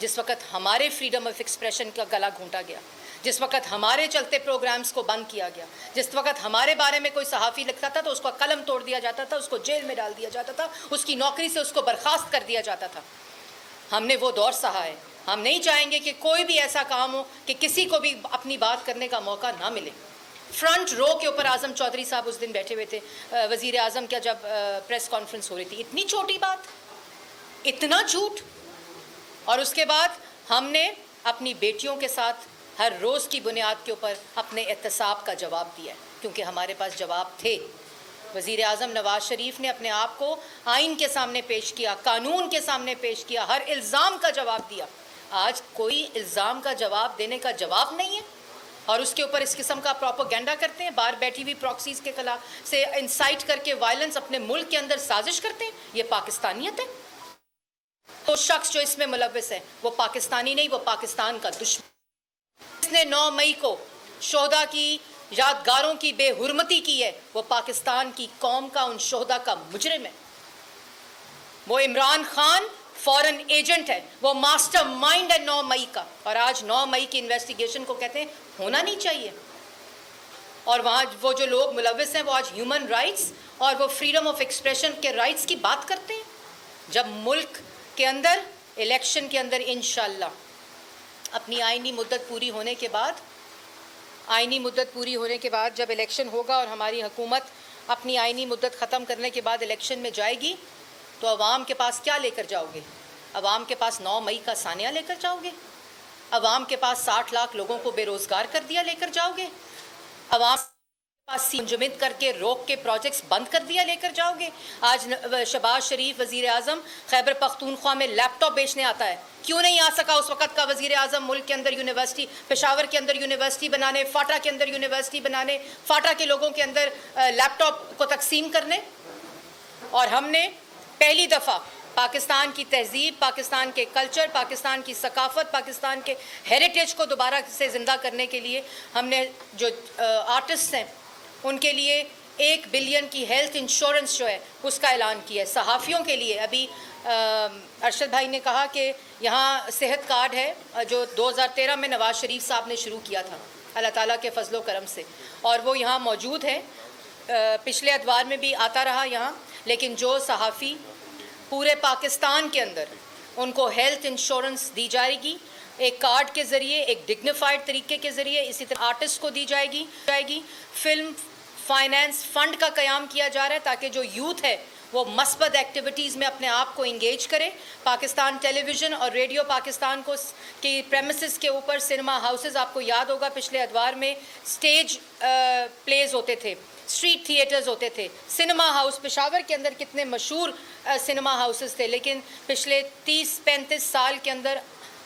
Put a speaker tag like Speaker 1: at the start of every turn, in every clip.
Speaker 1: جس وقت ہمارے فریڈم آف ایکسپریشن کا گلا گھونٹا گیا، جس وقت ہمارے چلتے پروگرامز کو بند کیا گیا، جس وقت ہمارے بارے میں کوئی صحافی لکھتا تھا تو اس کو قلم توڑ دیا جاتا تھا، اس کو جیل میں ڈال دیا جاتا تھا، اس کی نوکری سے اس کو برخاست کر دیا جاتا تھا. ہم نے وہ دور سہا ہے. ہم نہیں چاہیں گے کہ کوئی بھی ایسا کام ہو کہ کسی کو بھی اپنی بات کرنے کا موقع نہ ملے. فرنٹ رو کے اوپر اعظم چودھری صاحب اس دن بیٹھے ہوئے تھے وزیر اعظم کا جب پریس کانفرنس ہو رہی تھی. اتنی چھوٹی بات، اتنا جھوٹ. اور اس کے بعد ہم نے اپنی بیٹیوں کے ساتھ ہر روز کی بنیاد کے اوپر اپنے احتساب کا جواب دیا ہے، کیونکہ ہمارے پاس جواب تھے. وزیر اعظم نواز شریف نے اپنے آپ کو آئین کے سامنے پیش کیا، قانون کے سامنے پیش کیا، ہر الزام کا جواب دیا. آج کوئی الزام کا جواب دینے کا جواب نہیں ہے اور اس کے اوپر اس قسم کا پروپیگنڈا کرتے ہیں. باہر بیٹھی ہوئی پراکسیز کے خلاف سے انسائٹ کر کے وائلنس اپنے ملک کے اندر سازش کرتے ہیں. یہ پاکستانیت ہے. وہ شخص جو اس میں ملوث ہے وہ پاکستانی نہیں، وہ پاکستان کا دشمن. جس نے 9 مئی کو شہداء کی یادگاروں کی بے حرمتی کی ہے وہ پاکستان کی قوم کا، ان شہداء کا مجرم ہے. وہ عمران خان فورن ایجنٹ ہے، وہ ماسٹر مائنڈ ہے 9 مئی کا. اور آج 9 مئی کی انویسٹیگیشن کو کہتے ہیں ہونا نہیں چاہیے. اور وہاں وہ جو لوگ ملوث ہیں وہ آج ہیومن رائٹس اور وہ فریڈم آف ایکسپریشن کے رائٹس کی بات کرتے ہیں. جب ملک کے اندر الیکشن کے اندر انشاءاللہ اپنی آئینی مدت پوری ہونے کے بعد جب الیکشن ہوگا اور ہماری حکومت اپنی آئینی مدت ختم کرنے کے بعد الیکشن میں جائے گی تو عوام کے پاس کیا لے کر جاؤ گے؟ عوام کے پاس 9 مئی کا سانیہ لے کر جاؤ گے؟ عوام کے پاس 60 لاکھ لوگوں کو بے روزگار کر دیا لے کر جاؤ گے؟ عوام کے پاس منجمد کر کے روک کے پروجیکٹس بند کر دیا لے کر جاؤ گے؟ آج شہباز شریف وزیر اعظم خیبر پختونخوا میں لیپ ٹاپ بیچنے آتا ہے. کیوں نہیں آ سکا اس وقت کا وزیر اعظم ملک کے اندر یونیورسٹی، پشاور کے اندر یونیورسٹی بنانے، فاٹا کے اندر یونیورسٹی بنانے، فاٹا کے لوگوں کے اندر لیپ ٹاپ کو تقسیم کرنے؟ اور ہم نے پہلی دفعہ پاکستان کی تہذیب، پاکستان کے کلچر، پاکستان کی ثقافت، پاکستان کے ہیریٹیج کو دوبارہ سے زندہ کرنے کے لیے ہم نے جو آرٹسٹ ہیں ان کے لیے 1 بلین کی ہیلتھ انشورنس جو ہے اس کا اعلان کیا ہے. صحافیوں کے لیے ابھی ارشد بھائی نے کہا کہ یہاں صحت کارڈ ہے جو 2013 میں نواز شریف صاحب نے شروع کیا تھا اللہ تعالیٰ کے فضل و کرم سے، اور وہ یہاں موجود ہے. پچھلے ادوار میں بھی آتا رہا یہاں. لیکن جو صحافی پورے پاکستان کے اندر ان کو ہیلتھ انشورنس دی جائے گی ایک کارڈ کے ذریعے، ایک ڈگنیفائڈ طریقے کے ذریعے، اسی طرح آرٹسٹ کو دی جائے گی. فلم فائنینس فنڈ کا قیام کیا جا رہا ہے تاکہ جو یوتھ ہے وہ مثبت ایکٹیویٹیز میں اپنے آپ کو انگیج کرے. پاکستان ٹیلی ویژن اور ریڈیو پاکستان کو کی پریمیسز کے اوپر سنیما ہاؤسز، آپ کو یاد ہوگا پچھلے ادوار میں سٹیج پلیز ہوتے تھے، اسٹریٹ تھیٹرز ہوتے تھے. سنیما ہاؤس پشاور کے اندر کتنے مشہور سنیما ہاؤسز تھے، لیکن پچھلے 30-35 سال کے اندر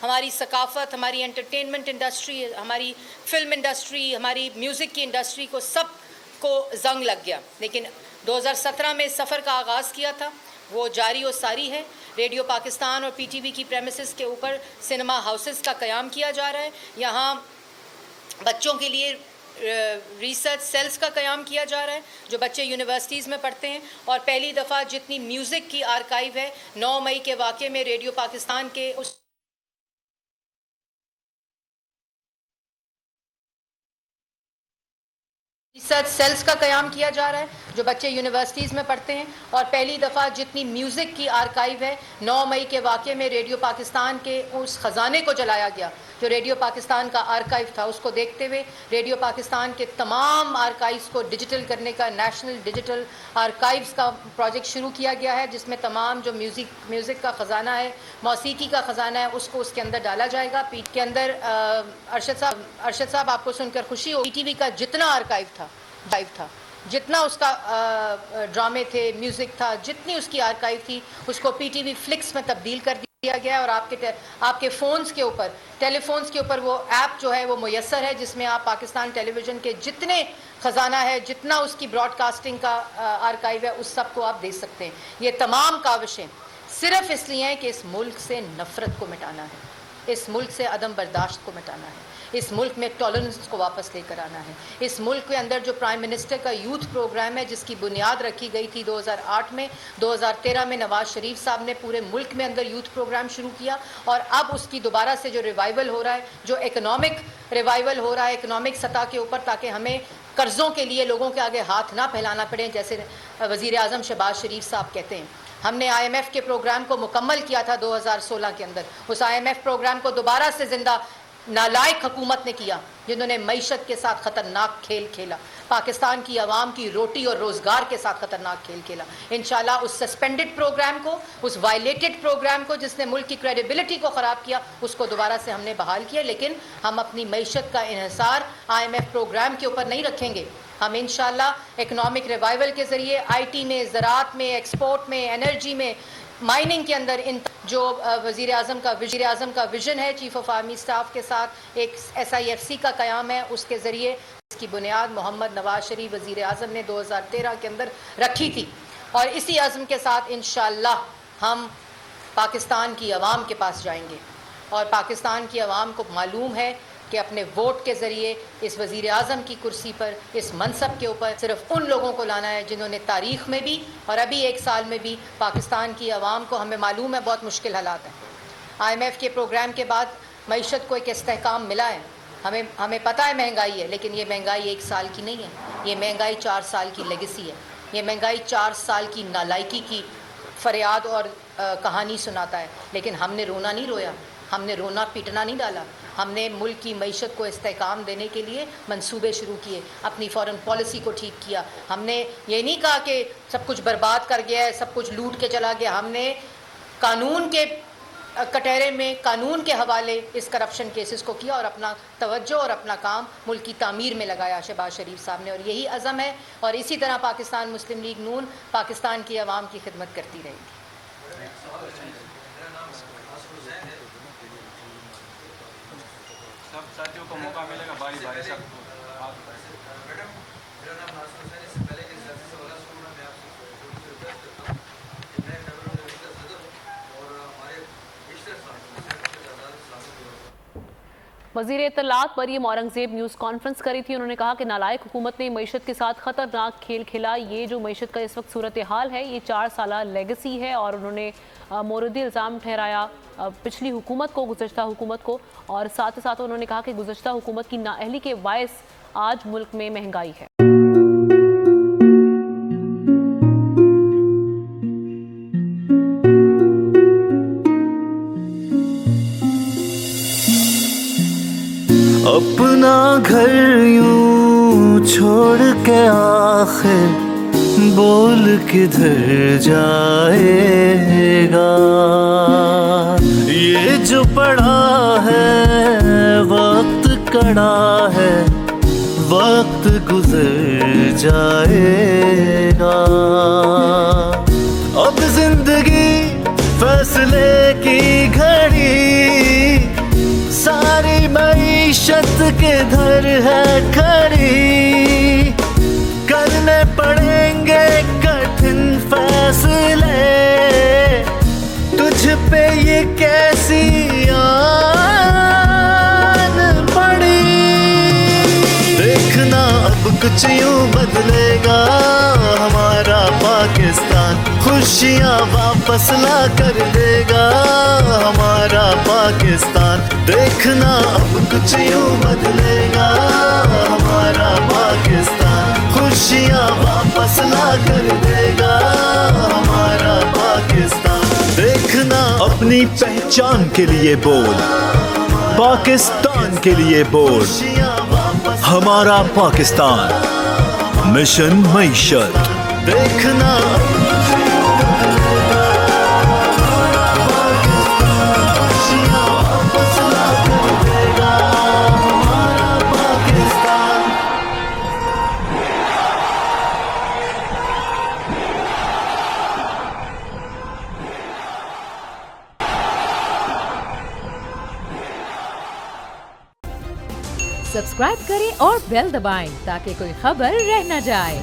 Speaker 1: ہماری ثقافت، ہماری انٹرٹینمنٹ انڈسٹری، ہماری فلم انڈسٹری، ہماری میوزک کی انڈسٹری کو سب کو زنگ لگ گیا. لیکن 2017 میں سفر کا آغاز کیا تھا، وہ جاری و ساری ہے. ریڈیو پاکستان اور PTV کی پریمیسز کے اوپر سنیما ہاؤسز کا قیام کیا جا رہا ہے. یہاں بچوں کے لیے ریسرچ سیلز کا قیام کیا جا رہا ہے جو بچے یونیورسٹیز میں پڑھتے ہیں. اور پہلی دفعہ جتنی میوزک کی آرکائیو ہے 9 مئی کے واقعے میں ریڈیو پاکستان کے اس ریسرچ سیلز کا قیام کیا جا رہا ہے جو بچے یونیورسٹیز میں پڑھتے ہیں. اور پہلی دفعہ جتنی میوزک کی آرکائیو ہے 9 مئی کے واقعے میں ریڈیو پاکستان کے اس خزانے کو جلایا گیا جو ریڈیو پاکستان کا آرکائیو تھا. اس کو دیکھتے ہوئے ریڈیو پاکستان کے تمام آرکائیوز کو ڈیجیٹل کرنے کا نیشنل ڈیجیٹل آرکائیوز کا پروجیکٹ شروع کیا گیا ہے، جس میں تمام جو میوزک کا خزانہ ہے، موسیقی کا خزانہ ہے، اس کو اس کے اندر ڈالا جائے گا. پیٹ کے اندر ارشد صاحب آپ کو سن کر خوشی ہو، PTV کا جتنا آرکائیو تھا، جتنا اس کا ڈرامے تھے، میوزک تھا، جتنی اس کی آرکائیو تھی، اس کو PTV فلکس میں تبدیل کر دیا گیا ہے. اور آپ کے فونز کے اوپر، ٹیلی فونز کے اوپر وہ ایپ جو ہے وہ میسر ہے جس میں آپ پاکستان ٹیلی ویژن کے جتنے خزانہ ہے، جتنا اس کی براڈ کاسٹنگ کا آرکائیو ہے، اس سب کو آپ دیکھ سکتے ہیں. یہ تمام کاوشیں صرف اس لیے ہیں کہ اس ملک سے نفرت کو مٹانا ہے. اس ملک سے عدم برداشت کو مٹانا ہے, اس ملک میں ٹالرنس کو واپس لے کر آنا ہے. اس ملک کے اندر جو پرائم منسٹر کا یوتھ پروگرام ہے جس کی بنیاد رکھی گئی تھی 2008 میں, 2013 میں نواز شریف صاحب نے پورے ملک میں اندر یوتھ پروگرام شروع کیا, اور اب اس کی دوبارہ سے جو ریوائول ہو رہا ہے, جو اکنامک ریوائول ہو رہا ہے اکنامک سطح کے اوپر, تاکہ ہمیں قرضوں کے لیے لوگوں کے آگے ہاتھ نہ پھیلانا پڑے, جیسے وزیر اعظم شہباز شریف صاحب کہتے ہیں. ہم نے آئی ایم ایف کے پروگرام کو مکمل کیا تھا 2016 کے اندر. اس آئی ایم ایف پروگرام کو دوبارہ سے زندہ نالائق حکومت نے کیا, جنہوں نے معیشت کے ساتھ خطرناک کھیل کھیلا, پاکستان کی عوام کی روٹی اور روزگار کے ساتھ خطرناک کھیل کھیلا. انشاءاللہ اس سسپینڈڈ پروگرام کو, اس وائلیٹڈ پروگرام کو جس نے ملک کی کریڈیبلٹی کو خراب کیا, اس کو دوبارہ سے ہم نے بحال کیا. لیکن ہم اپنی معیشت کا انحصار آئی ایم ایف پروگرام کے اوپر نہیں رکھیں گے. ہم انشاءاللہ اکنامک ریوائول کے ذریعے آئی ٹی میں, زراعت میں, ایکسپورٹ میں, انرجی میں, مائننگ کے اندر ان جو وزیر اعظم کا ویژن ہے چیف آف آرمی اسٹاف کے ساتھ ایک SIFC کا قیام ہے, اس کے ذریعے اس کی بنیاد محمد نواز شریف وزیر اعظم نے 2013 کے اندر رکھی تھی. اور اسی عزم کے ساتھ انشاءاللہ ہم پاکستان کی عوام کے پاس جائیں گے, اور پاکستان کی عوام کو معلوم ہے کہ اپنے ووٹ کے ذریعے اس وزیر اعظم کی کرسی پر, اس منصب کے اوپر صرف ان لوگوں کو لانا ہے جنہوں نے تاریخ میں بھی اور ابھی ایک سال میں بھی پاکستان کی عوام کو, ہمیں معلوم ہے بہت مشکل حالات ہیں. آئی ایم ایف کے پروگرام کے بعد معیشت کو ایک استحکام ملا ہے. ہمیں پتہ ہے مہنگائی ہے, لیکن یہ مہنگائی ایک سال کی نہیں ہے, یہ مہنگائی 4 سال کی لیگیسی ہے. یہ مہنگائی 4 سال کی نالائکی کی فریاد اور کہانی سناتا ہے. لیکن ہم نے رونا نہیں رویا, ہم نے رونا پیٹنا نہیں ڈالا. ہم نے ملک کی معیشت کو استحکام دینے کے لیے منصوبے شروع کیے, اپنی فارن پالیسی کو ٹھیک کیا. ہم نے یہ نہیں کہا کہ سب کچھ برباد کر گیا ہے, سب کچھ لوٹ کے چلا گیا. ہم نے قانون کے کٹہرے میں, قانون کے حوالے اس کرپشن کیسز کو کیا, اور اپنا توجہ اور اپنا کام ملک کی تعمیر میں لگایا شہباز شریف صاحب نے. اور یہی عزم ہے, اور اسی طرح پاکستان مسلم لیگ نون پاکستان کی عوام کی خدمت کرتی رہے گی.
Speaker 2: سب ساتھیوں کو موقع ملے گا باری باری. سب
Speaker 3: میڈم میرا نام ناصر حسین ہے. اس سے پہلے کہ سیاسی سوالات شروع میں آپ سے ریکویسٹ کرتا ہوں کہ میں خیبر کا صدر ہوں اور ہمارے بیشتر
Speaker 4: وزیر اطلاعات مریم اورنگزیب نیوز کانفرنس کری تھی. انہوں نے کہا کہ نالائق حکومت نے معیشت کے ساتھ خطرناک کھیل کھیلا. یہ جو معیشت کا اس وقت صورتحال ہے, یہ 4 سالہ لیگیسی ہے, اور انہوں نے مورد الزام ٹھہرایا پچھلی حکومت کو, گزشتہ حکومت کو, اور ساتھ ہی ساتھ انہوں نے کہا کہ گزشتہ حکومت کی نااہلی کے باعث آج ملک میں مہنگائی ہے.
Speaker 5: اپنا گھر یوں چھوڑ کے آخر بول کدھر جائے گا. یہ جو پڑا ہے وقت کڑا ہے, وقت گزر جائے گا. اب زندگی فیصلے کی گھڑی, ساری معیشت کے دھر ہے کھڑی. کرنے پڑیں گے کٹھن فیصلے, تجھ پہ یہ کیسی آن پڑی. دیکھنا اب کچھ یوں بدلے گا ہمارا پاکستان, خوشیاں واپس لا کر دے گا ہمارا پاکستان. دیکھنا اب کچھ یوں بدلے گا ہمارا پاکستان, خوشیاں واپس لا کر دے گا ہمارا پاکستان. دیکھنا اپنی پہچان کے لیے بول, پاکستان کے لیے بول, ہمارا پاکستان, مشن معیشت. دیکھنا
Speaker 6: سبسکرائب کریں اور بیل دبائیں تاکہ کوئی خبر رہ نہ جائے.